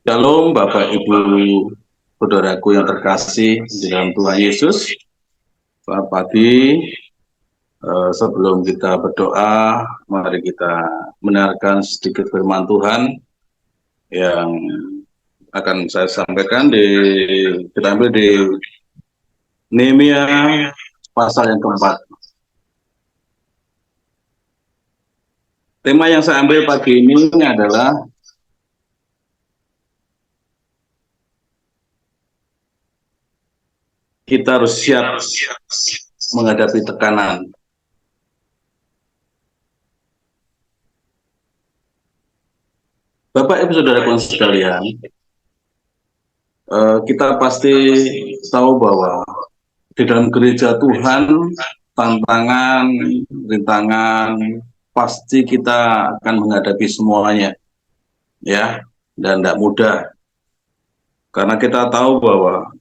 Shalom Bapak Ibu Saudaraku yang terkasih di dalam Tuhan Yesus. Selamat pagi. Sebelum kita berdoa, mari kita mendengarkan sedikit firman Tuhan yang akan saya sampaikan kita ambil di Nehemia pasal yang keempat. Tema yang saya ambil pagi ini adalah kita harus siap menghadapi tekanan. Bapak Ibu Saudara sekalian, kita pasti tahu bahwa di dalam gereja Tuhan tantangan, rintangan pasti kita akan menghadapi semuanya, ya, dan tidak mudah. Karena kita tahu bahwa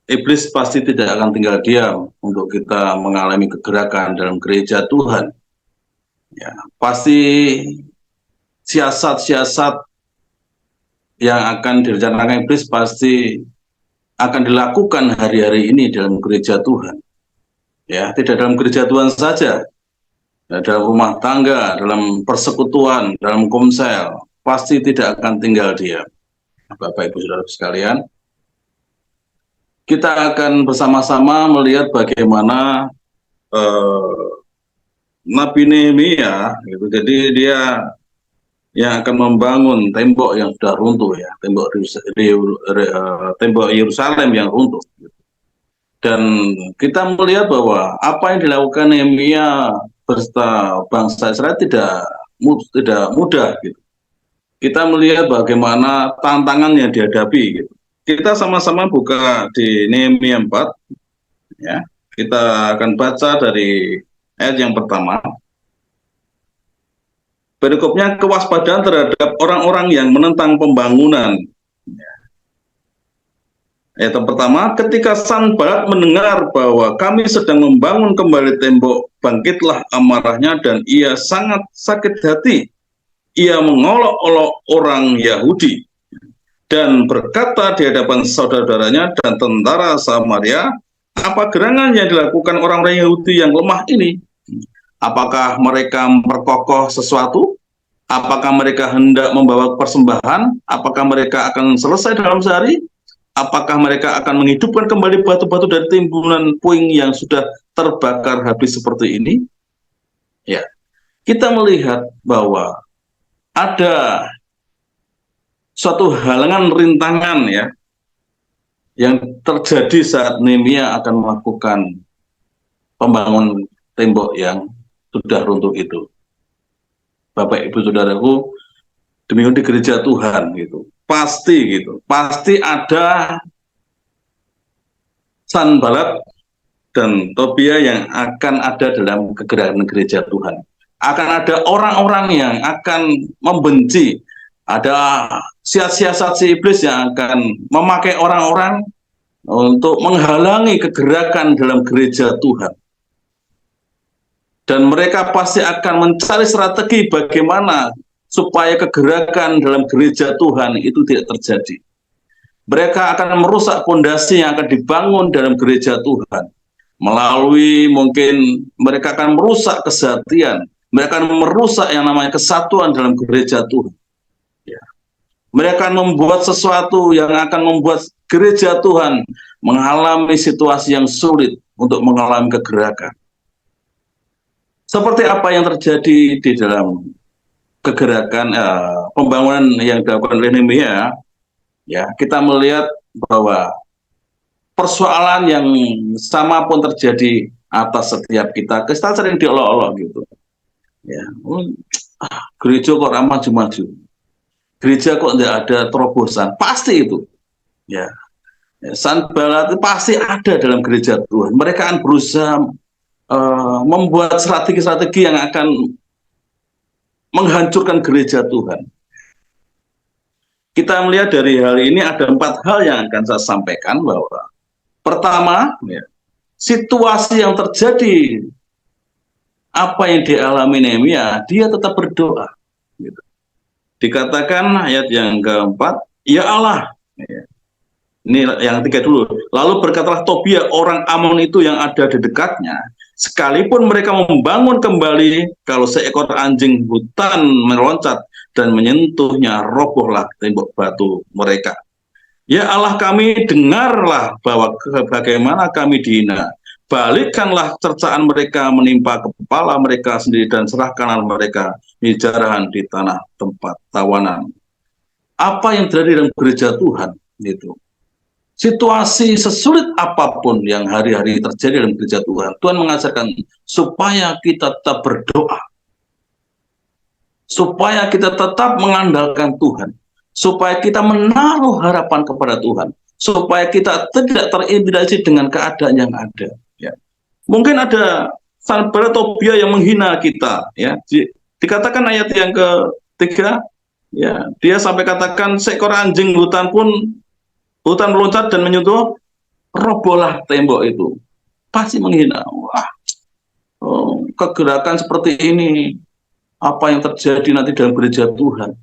iblis pasti tidak akan tinggal diam untuk kita mengalami kegerakan dalam gereja Tuhan. Ya, pasti siasat-siasat yang akan direncanakan iblis pasti akan dilakukan hari-hari ini dalam gereja Tuhan. Ya, tidak dalam gereja Tuhan saja, dalam rumah tangga, dalam persekutuan, dalam komsel, pasti tidak akan tinggal diam. Bapak Ibu Saudara sekalian, kita akan bersama-sama melihat bagaimana Nabi Nehemia, gitu. Jadi dia yang akan membangun tembok yang sudah runtuh, ya, tembok Yerusalem yang runtuh. Dan kita melihat bahwa apa yang dilakukan Nehemia beserta bangsa Israel tidak mudah, gitu. Kita melihat bagaimana tantangan yang dihadapi, gitu. Kita sama-sama buka di Nehemia 4, ya. Kita akan baca dari ayat yang pertama. Berikutnya kewaspadaan terhadap orang-orang yang menentang pembangunan. Ayat yang pertama, ketika Sanballat mendengar bahwa kami sedang membangun kembali tembok, bangkitlah amarahnya dan ia sangat sakit hati. Ia mengolok-olok orang Yahudi dan berkata di hadapan saudara-saudaranya dan tentara Samaria, apa gerangan yang dilakukan orang-orang Yahudi yang lemah ini? Apakah mereka memperkokoh sesuatu? Apakah mereka hendak membawa persembahan? Apakah mereka akan selesai dalam sehari? Apakah mereka akan menghidupkan kembali batu-batu dari timbunan puing yang sudah terbakar habis seperti ini? Ya, kita melihat bahwa ada suatu halangan rintangan, ya, yang terjadi saat Nehemia akan melakukan pembangunan tembok yang sudah runtuh itu. Bapak Ibu Saudaraku, demikian di gereja Tuhan, gitu. Pasti ada Sanballat dan Tobia yang akan ada dalam kegerakan gereja Tuhan. Akan ada orang-orang yang akan membenci, ada siasat si iblis yang akan memakai orang-orang untuk menghalangi kegerakan dalam gereja Tuhan. Dan mereka pasti akan mencari strategi bagaimana supaya kegerakan dalam gereja Tuhan itu tidak terjadi. Mereka akan merusak fondasi yang akan dibangun dalam gereja Tuhan. Melalui mungkin mereka akan merusak kesehatan, mereka akan merusak yang namanya kesatuan dalam gereja Tuhan. Ya. Mereka akan membuat sesuatu yang akan membuat gereja Tuhan mengalami situasi yang sulit untuk mengalami kegerakan. Seperti apa yang terjadi di dalam kegerakan pembangunan yang dilakukan oleh Nehemia, ya, kita melihat bahwa persoalan yang sama pun terjadi atas setiap kita. Kita sering diolok-olok, gitu. Ya, gereja kok maju-maju, gereja kok tidak ada terobosan, pasti itu. Ya, Sanballat pasti ada dalam gereja Tuhan. Mereka akan berusaha membuat strategi-strategi yang akan menghancurkan gereja Tuhan. Kita melihat dari hal ini ada 4 hal yang akan saya sampaikan. Bahwa pertama, ya, situasi yang terjadi, apa yang dialami Nehemia, dia tetap berdoa, gitu. Dikatakan ayat yang keempat, ya Allah. Ini yang ketiga dulu. Lalu berkatalah Tobia, orang Amon itu yang ada di dekatnya, sekalipun mereka membangun kembali, kalau seekor anjing hutan meloncat dan menyentuhnya, robohlah tembok batu mereka. Ya Allah kami, dengarlah bahwa bagaimana kami dihina. Balikkanlah cercaan mereka menimpa kepala mereka sendiri dan serahkanlah mereka jarahan di tanah tempat tawanan. Apa yang terjadi dalam gereja Tuhan itu? Situasi sesulit apapun yang hari-hari terjadi dalam gereja Tuhan, Tuhan mengajarkan supaya kita tetap berdoa, supaya kita tetap mengandalkan Tuhan, supaya kita menaruh harapan kepada Tuhan, supaya kita tidak terintimidasi dengan keadaan yang ada. Ya. Mungkin ada Sanballat Tobia yang menghina kita. Ya. Dikatakan ayat yang ketiga, ya, dia sampai katakan seekor anjing hutan meloncat dan menyentuh, robohlah tembok itu. Pasti menghina. Wah, kegerakan seperti ini, apa yang terjadi nanti dalam gereja Tuhan?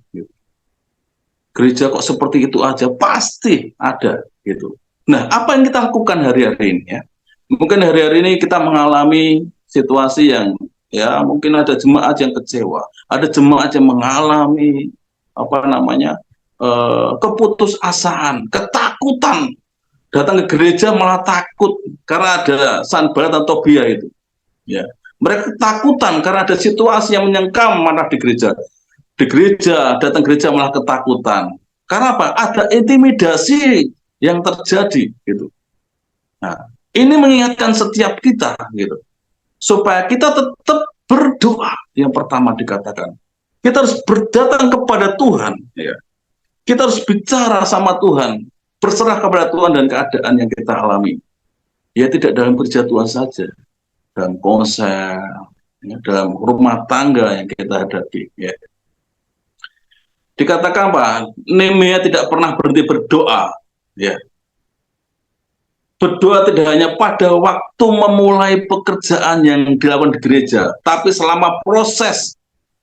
Gereja kok seperti itu aja? Pasti ada gitu. Nah, apa yang kita lakukan hari-hari ini? Ya? Mungkin hari-hari ini kita mengalami situasi yang, ya, mungkin ada jemaat yang kecewa, ada jemaat yang mengalami keputusasaan, ketakutan. Datang ke gereja malah takut karena ada Sanballat atau Tobia itu. Ya. Mereka ketakutan karena ada situasi yang menyengkam mana di gereja. Di gereja, datang gereja malah ketakutan. Karena apa? Ada intimidasi yang terjadi gitu. Nah, ini mengingatkan setiap kita gitu. Supaya kita tetap berdoa, yang pertama dikatakan. Kita harus berdatang kepada Tuhan, ya. Kita harus bicara sama Tuhan, berserah kepada Tuhan dan keadaan yang kita alami. Ya, tidak dalam gereja Tuhan saja, dalam konser, ya, dalam rumah tangga yang kita hadapi. Ya. Dikatakan apa? Nehemia tidak pernah berhenti berdoa. Ya. Berdoa tidak hanya pada waktu memulai pekerjaan yang dilakukan di gereja, tapi selama proses,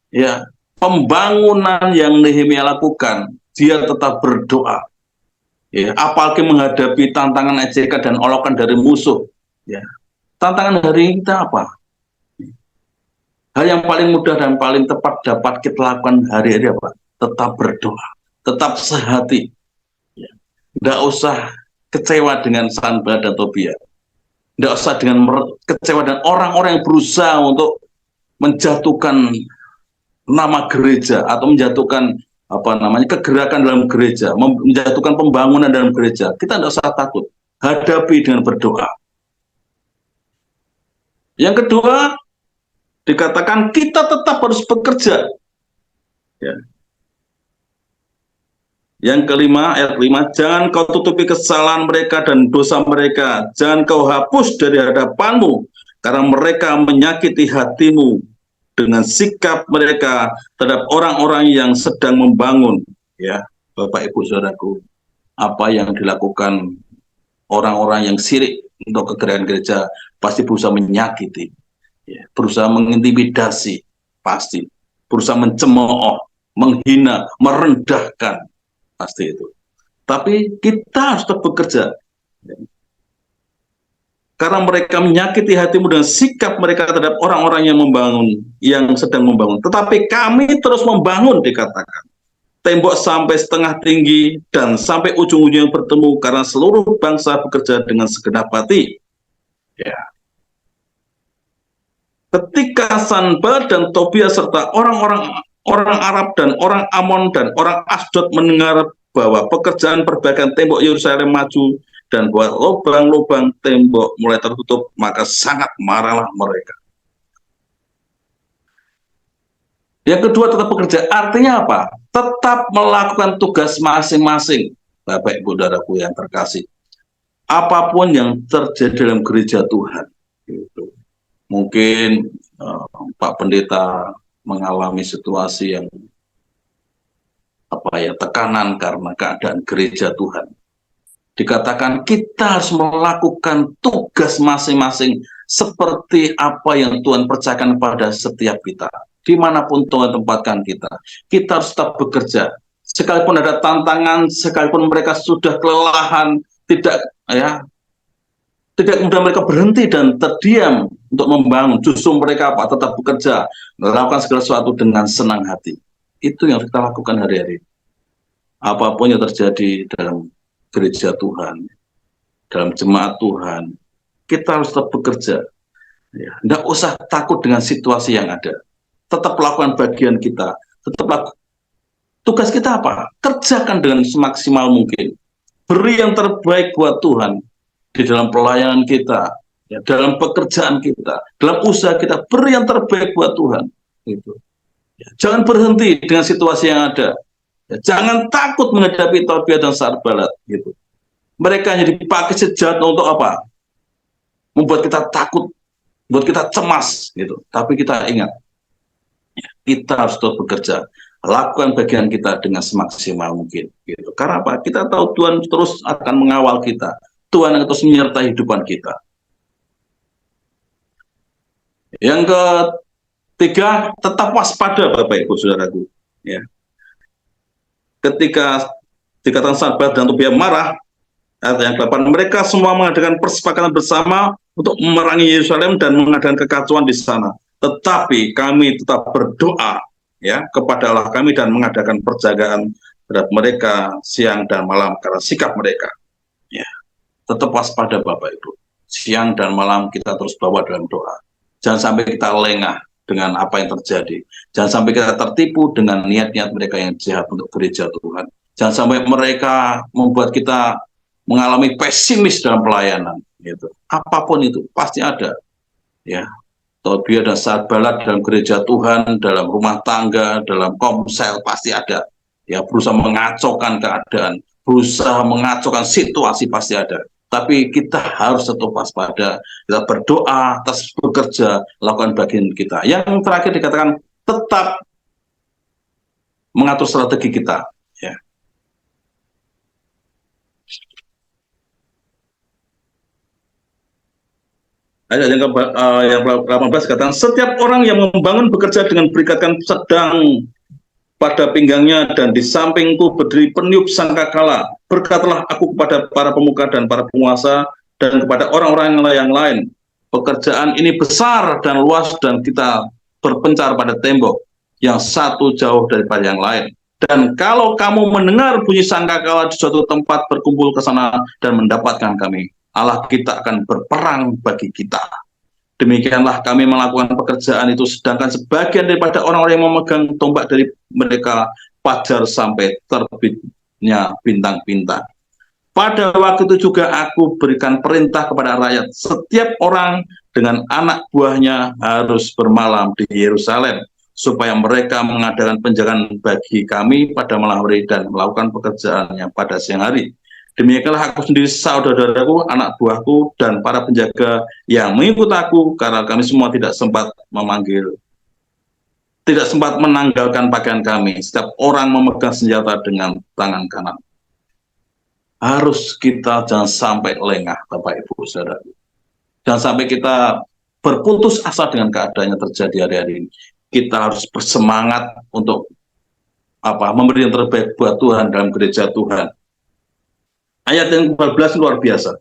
ya, pembangunan yang Nehemia lakukan, dia tetap berdoa. Ya, apalagi menghadapi tantangan ejekan dan olokan dari musuh. Ya. Tantangan hari ini kita apa? Hal yang paling mudah dan paling tepat dapat kita lakukan hari-hari apa? Tetap berdoa, tetap sehati. Ya. Tidak usah kecewa dengan Sanballat dan Tobia. Tidak usah kecewa dengan orang-orang yang berusaha untuk menjatuhkan nama gereja atau menjatuhkan kegerakan dalam gereja, menjatuhkan pembangunan dalam gereja. Kita tidak usah takut, hadapi dengan berdoa. Yang kedua, dikatakan kita tetap harus bekerja. Ya. Yang kelima, ayat 5, jangan kau tutupi kesalahan mereka dan dosa mereka, jangan kau hapus dari hadapanmu, karena mereka menyakiti hatimu dengan sikap mereka terhadap orang-orang yang sedang membangun. Ya, Bapak Ibu Saudaraku, apa yang dilakukan orang-orang yang sirik untuk kegerakan gereja pasti berusaha menyakiti, ya, berusaha mengintimidasi, pasti berusaha mencemooh, menghina, merendahkan, pasti itu. Tapi kita harus tetap bekerja, ya. Karena mereka menyakiti hatimu dengan sikap mereka terhadap orang-orang yang membangun, yang sedang membangun. Tetapi kami terus membangun, dikatakan. Tembok sampai setengah tinggi dan sampai ujung-ujung yang bertemu, karena seluruh bangsa bekerja dengan segenap hati. Ya. Ketika Sanballat dan Tobia serta orang-orang Arab dan orang Amon dan orang Asdod mendengar bahwa pekerjaan perbaikan tembok Yerusalem maju dan buat lubang-lubang tembok mulai tertutup, maka sangat marahlah mereka. Yang kedua, tetap bekerja. Artinya apa? Tetap melakukan tugas masing-masing, Bapak Ibu Saudaraku yang terkasih. Apapun yang terjadi dalam gereja Tuhan, gitu. Mungkin Pak Pendeta mengalami situasi yang tekanan karena keadaan gereja Tuhan. Dikatakan kita harus melakukan tugas masing-masing seperti apa yang Tuhan percayakan pada setiap kita. Dimanapun Tuhan tempatkan kita harus tetap bekerja sekalipun ada tantangan, sekalipun mereka sudah kelelahan, tidak ya, tidak kemudian mereka berhenti dan terdiam untuk membangun. Justru mereka apa? Tetap bekerja, melakukan segala sesuatu dengan senang hati. Itu yang kita lakukan hari-hari. Apapun yang terjadi dalam gereja Tuhan, dalam jemaat Tuhan, kita harus tetap bekerja. Ya, nggak usah takut dengan situasi yang ada. Tetap lakukan bagian kita. Tetap lakukan. Tugas kita apa? Kerjakan dengan semaksimal mungkin. Beri yang terbaik buat Tuhan di dalam pelayanan kita, ya, dalam pekerjaan kita, dalam usaha kita. Beri yang terbaik buat Tuhan. Gitu. Ya, jangan berhenti dengan situasi yang ada. Ya, jangan takut menghadapi Tobia dan Sanballat. Gitu. Mereka hanya dipakai senjata untuk apa? Membuat kita takut, membuat kita cemas. Gitu. Tapi kita ingat, ya, kita harus terus bekerja. Lakukan bagian kita dengan semaksimal mungkin. Gitu. Karena apa? Kita tahu Tuhan terus akan mengawal kita. Tuhan akan terus menyertai kehidupan kita. Yang ketiga, tetap waspada Bapak Ibu Saudaraku. Ya. Ketika dikatakan Sanballat dan Tobia marah, ayat yang 8, mereka semua mengadakan persepakatan bersama untuk memerangi Yerusalem dan mengadakan kekacauan di sana. Tetapi kami tetap berdoa, ya, kepada Allah kami dan mengadakan perjagaan terhadap mereka siang dan malam karena sikap mereka. Ya, tetap waspada Bapak Ibu. Siang dan malam kita terus bawa dalam doa. Jangan sampai kita lengah dengan apa yang terjadi. Jangan sampai kita tertipu dengan niat-niat mereka yang jahat untuk gereja Tuhan. Jangan sampai mereka membuat kita mengalami pesimis dalam pelayanan. Gitu. Apapun itu pasti ada. Ya, Tobia dan Sanballat dalam gereja Tuhan, dalam rumah tangga, dalam komsel pasti ada. Ya, berusaha mengacaukan keadaan, berusaha mengacaukan situasi pasti ada. Tapi kita harus tetap waspada, kita berdoa, terus bekerja, lakukan bagian kita. Yang terakhir dikatakan tetap mengatur strategi kita. Ya. Ayat yang 18 katakan, setiap orang yang membangun bekerja dengan berikatkan sedang pada pinggangnya dan di sampingku berdiri peniup sangkakala. Berkatalah aku kepada para pemuka dan para penguasa dan kepada orang-orang yang lain. Pekerjaan ini besar dan luas dan kita berpencar pada tembok yang satu jauh daripada yang lain. Dan kalau kamu mendengar bunyi sangkakala di suatu tempat, berkumpul ke sana dan mendapatkan kami. Allah kita akan berperang bagi kita. Demikianlah kami melakukan pekerjaan itu, sedangkan sebagian daripada orang-orang yang memegang tombak dari mereka fajar sampai terbitnya bintang-bintang. Pada waktu itu juga aku berikan perintah kepada rakyat, setiap orang dengan anak buahnya harus bermalam di Yerusalem, supaya mereka mengadakan penjagaan bagi kami pada malam hari dan melakukan pekerjaannya pada siang hari. Demikianlah aku sendiri, saudara-saudaraku, anak buahku, dan para penjaga yang mengikut aku, karena kami semua tidak sempat menanggalkan pakaian kami. Setiap orang memegang senjata dengan tangan kanan. Harus kita jangan sampai lengah, Bapak Ibu Saudara. Jangan sampai kita berputus asa dengan keadaan yang terjadi hari-hari ini. Kita harus bersemangat untuk memberi yang terbaik buat Tuhan dalam gereja Tuhan. Ayat yang 14 luar biasa.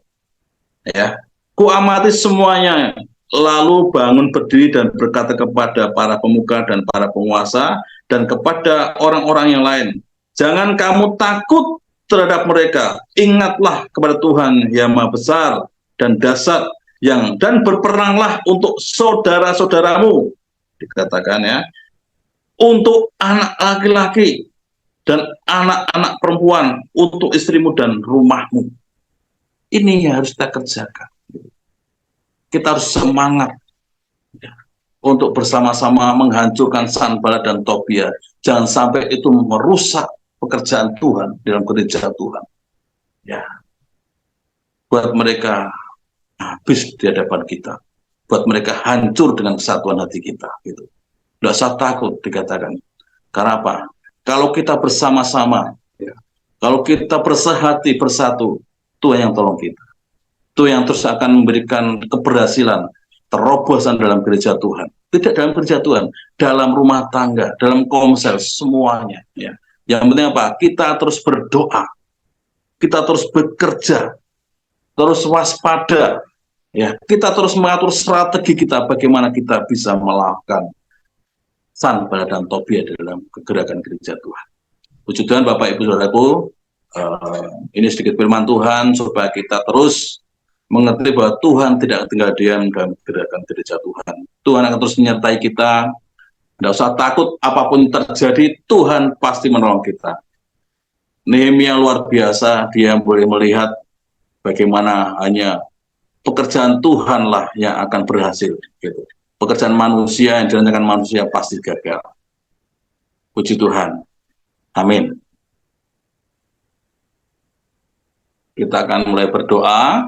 Ya, kuamati semuanya, lalu bangun berdiri dan berkata kepada para pemuka dan para penguasa dan kepada orang-orang yang lain, jangan kamu takut terhadap mereka. Ingatlah kepada Tuhan yang Maha Besar dan dahsyat, dan berperanglah untuk saudara-saudaramu, dikatakan ya, untuk anak laki-laki dan anak-anak perempuan, untuk istrimu dan rumahmu. Ini yang harus kita kerjakan. Kita harus semangat ya, untuk bersama-sama menghancurkan Sanballat dan Tobia. Jangan sampai itu merusak pekerjaan Tuhan dalam gereja Tuhan. Ya, buat mereka habis di hadapan kita, buat mereka hancur dengan kesatuan hati kita. Gitu. Tidak usah takut dikatakan. Karena apa? Kalau kita bersama-sama, ya, kalau kita bersehati bersatu, Tuhan yang tolong kita. Tuhan yang terus akan memberikan keberhasilan, terobosan dalam gereja Tuhan. Tidak dalam gereja Tuhan, dalam rumah tangga, dalam komsel, semuanya. Ya. Yang penting apa? Kita terus berdoa, kita terus bekerja, terus waspada, ya. Kita terus mengatur strategi kita bagaimana kita bisa melakukan Sanballat dan Tobia dalam kegerakan gereja Tuhan. Puji Tuhan Bapak Ibu Saudaraku, ini sedikit firman Tuhan supaya kita terus mengerti bahwa Tuhan tidak tinggal diam dalam gerakan gereja Tuhan. Tuhan akan terus menyertai kita. Tidak usah takut apapun terjadi, Tuhan pasti menolong kita. Nehemia luar biasa, dia boleh melihat bagaimana hanya pekerjaan Tuhanlah yang akan berhasil. Gitu. Pekerjaan manusia yang direncanakan manusia pasti gagal. Puji Tuhan. Amin. Kita akan mulai berdoa.